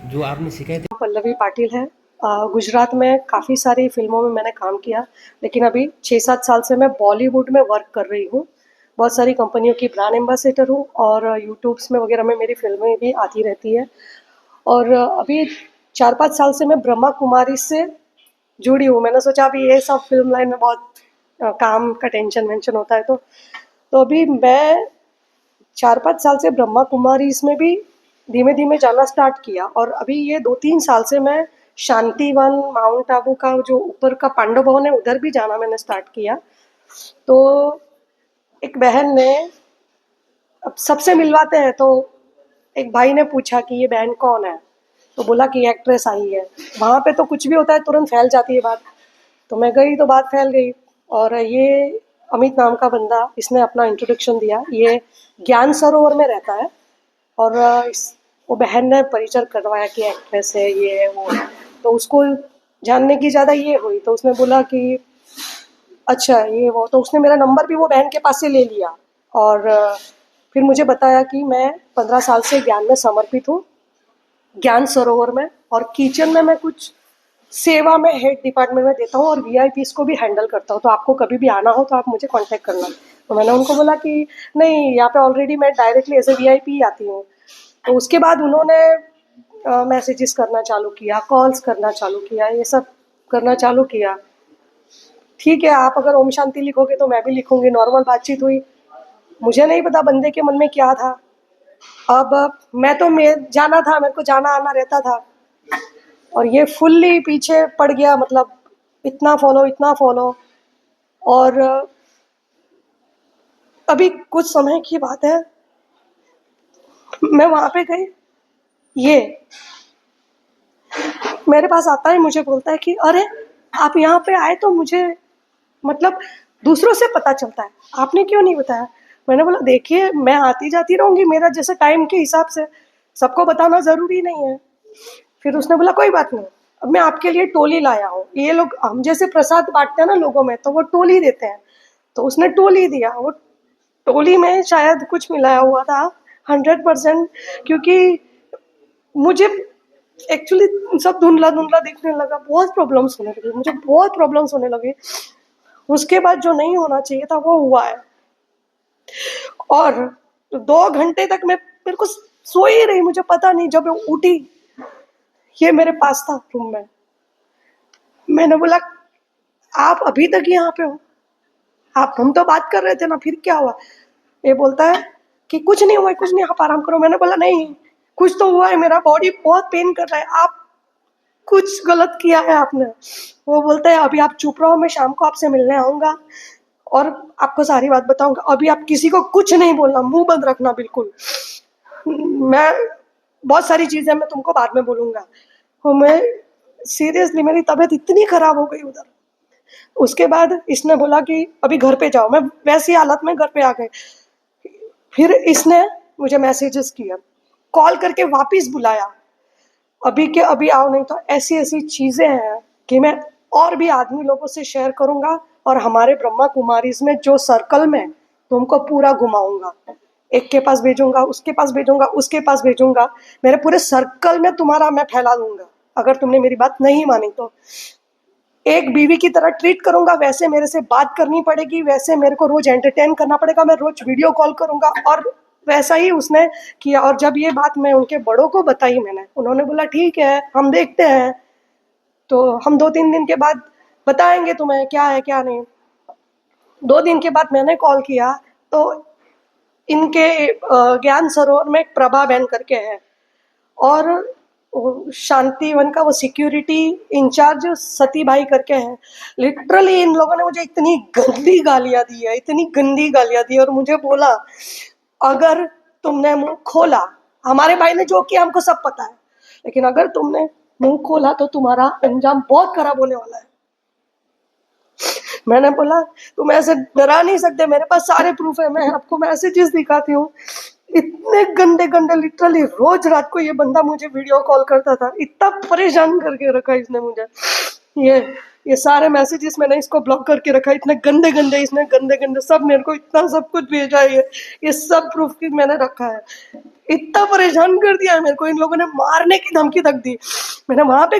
जो आपने शिकायत पल्लवी पाटिल है। गुजरात में काफ़ी सारी फ़िल्मों में मैंने काम किया, लेकिन अभी 6-7 साल से मैं बॉलीवुड में वर्क कर रही हूँ। बहुत सारी कंपनियों की ब्रांड एम्बेसडर हूँ और यूट्यूब्स में वगैरह में मेरी फ़िल्में भी आती रहती है। और अभी 4-5 साल से मैं ब्रह्मा कुमारी से जुड़ी हूँ। मैंने सोचा अभी ये सब फ़िल्म लाइन में बहुत काम का टेंशन-वेंशन होता है, तो अभी मैं 4-5 साल से ब्रह्मा कुमारी इसमें भी धीमे-धीमे जाना स्टार्ट किया और अभी ये 2-3 साल से मैं शांतिवन, माउंट आबू का जो ऊपर का पांडव भवन है, उधर भी जाना मैंने स्टार्ट किया। तो एक बहन ने, अब सबसे मिलवाते हैं, तो एक भाई ने पूछा कि ये बहन कौन है? तो बोला कि एक्ट्रेस आई है। वहाँ पे तो कुछ भी होता है तुरंत फैल जाती है बात। तो मैं गई तो बात फैल गई और ये अमित नाम का बंदा, इसने अपना इंट्रोडक्शन दिया। ये ज्ञान सरोवर में रहता है और वो बहन ने परिचय करवाया कि एक्ट्रेस है, ये है, वो है। तो उसको जानने की ज़्यादा ये हुई, तो उसने बोला कि अच्छा ये वो, तो उसने मेरा नंबर भी वो बहन के पास से ले लिया और फिर मुझे बताया कि मैं 15 साल से ज्ञान में समर्पित हूँ, ज्ञान सरोवर में, और किचन में मैं कुछ सेवा में हेड डिपार्टमेंट में देता हूँ और वीआईपीज़ को भी हैंडल करता हूँ। तो आपको कभी भी आना हो तो आप मुझे कांटेक्ट करना। तो मैंने उनको बोला कि नहीं, यहाँ पे ऑलरेडी मैं डायरेक्टली एज ए वीआईपी ही आती हूँ। तो उसके बाद उन्होंने मैसेजेस करना चालू किया, कॉल्स करना चालू किया, ये सब करना चालू किया। ठीक है, आप अगर ओम शांति लिखोगे तो मैं भी लिखूंगी, नॉर्मल बातचीत हुई। मुझे नहीं पता बंदे के मन में क्या था। अब मैं तो मैं जाना था, मेरे को जाना आना रहता था और ये फुल्ली पीछे पड़ गया, मतलब इतना फॉलो, इतना फॉलो। और अभी कुछ समय की बात है, मैं वहाँ पे गई, ये मेरे पास आता है, मुझे बोलता है कि अरे आप यहाँ पे आए तो मुझे, मतलब दूसरों से पता चलता है, आपने क्यों नहीं बताया? मैंने बोला देखिए मैं आती जाती रहूँगी, मेरा जैसे टाइम के हिसाब से, सबको बताना ज़रूरी नहीं है। फिर उसने बोला कोई बात नहीं, अब मैं आपके लिए टोली लाया हूँ। ये लोग हम जैसे प्रसाद बांटते हैं ना लोगों में, तो वो टोली देते हैं। तो उसने टोली दिया, वो टोली में शायद कुछ मिलाया हुआ था 100%, क्योंकि मुझे एक्चुअली सब धुंधला-धुंधला दिखने लगा, बहुत प्रॉब्लम्स होने लगी, मुझे बहुत प्रॉब्लम्स होने लगे। उसके बाद जो नहीं होना चाहिए था वो हुआ है। और 2 घंटे तक मैं, मेरे को सो ही रही, मुझे पता नहीं, जब मैं उठी ये मेरे पास था रूम में। मैंने बोला आप अभी तक यहाँ पे हो? आप, हम तो बात कर रहे थे ना, फिर क्या हुआ? ये बोलता है कि कुछ नहीं हुआ है, कुछ नहीं, आप आराम करो। मैंने बोला नहीं, कुछ तो हुआ है, मेरा बॉडी बहुत पेन कर रहा है, आप कुछ गलत किया है आपने। वो बोलता है अभी आप चुप रहो, मैं शाम को आपसे मिलने आऊंगा और आपको सारी बात बताऊंगा। अभी आप किसी को कुछ नहीं बोलना, मुंह बंद रखना बिल्कुल। मैं, बहुत सारी चीजें मैं तुमको बाद में बोलूंगा। तो मैं सीरियसली, मेरी तबीयत इतनी खराब हो गई उधर। उसके बाद इसने बोला कि अभी घर पे जाओ। मैं वैसी हालत में घर पे आ गई। फिर इसने मुझे मैसेजेस किया, कॉल करके वापस बुलाया, अभी के अभी आओ, नहीं तो ऐसी ऐसी चीजें हैं कि मैं और भी आदमी लोगों से शेयर करूंगा और हमारे ब्रह्मा कुमारीज में जो सर्कल में तुमको पूरा घुमाऊंगा। एक के पास भेजूंगा, उसके पास भेजूंगा, उसके पास भेजूंगा, मेरे पूरे सर्कल में तुम्हारा मैं फैला दूंगा अगर तुमने मेरी बात नहीं मानी तो। एक बीवी की तरह ट्रीट करूंगा, वैसे मेरे से बात करनी पड़ेगी, वैसे मेरे को रोज एंटरटेन करना पड़ेगा, मैं रोज वीडियो कॉल करूंगा। और वैसा ही उसने किया। और जब ये बात मैं उनके बड़ों को बताई मैंने, उन्होंने बोला ठीक है हम देखते हैं, तो हम 2-3 दिन के बाद बताएंगे तुम्हें क्या है क्या नहीं। 2 दिन के बाद मैंने कॉल किया तो इनके ज्ञान सरोवर में एक प्रभा बहन करके है और शांतिवन का वो सिक्योरिटी इंचार्ज सती भाई करके है। लिटरली इन लोगों ने मुझे इतनी गंदी गालियां दी है, इतनी गंदी गालियां दी, और मुझे बोला अगर तुमने मुंह खोला, हमारे भाई ने जो किया हमको सब पता है, लेकिन अगर तुमने मुंह खोला तो तुम्हारा अंजाम बहुत खराब होने वाला है। मैंने बोला तुम ऐसे डरा नहीं सकते, मेरे पास सारे प्रूफ है, मैं आपको मैसेजेस दिखाती हूँ। इतने गंदे गंदे, लिटरली रोज रात को ये बंदा मुझे वीडियो कॉल करता था, इतना परेशान करके रखा इसने मुझे। ये ये सारे मैसेजेस मैंने इसको ब्लॉक करके रखा है, इतने गंदे गंदे, इसने गंदे गंदे सब मेरे को इतना सब कुछ भेजा है, ये सब प्रूफ की मैंने रखा है। इतना परेशान कर दिया है मेरे को इन लोगों ने, मारने की धमकी तक दी। मैंने वहां पे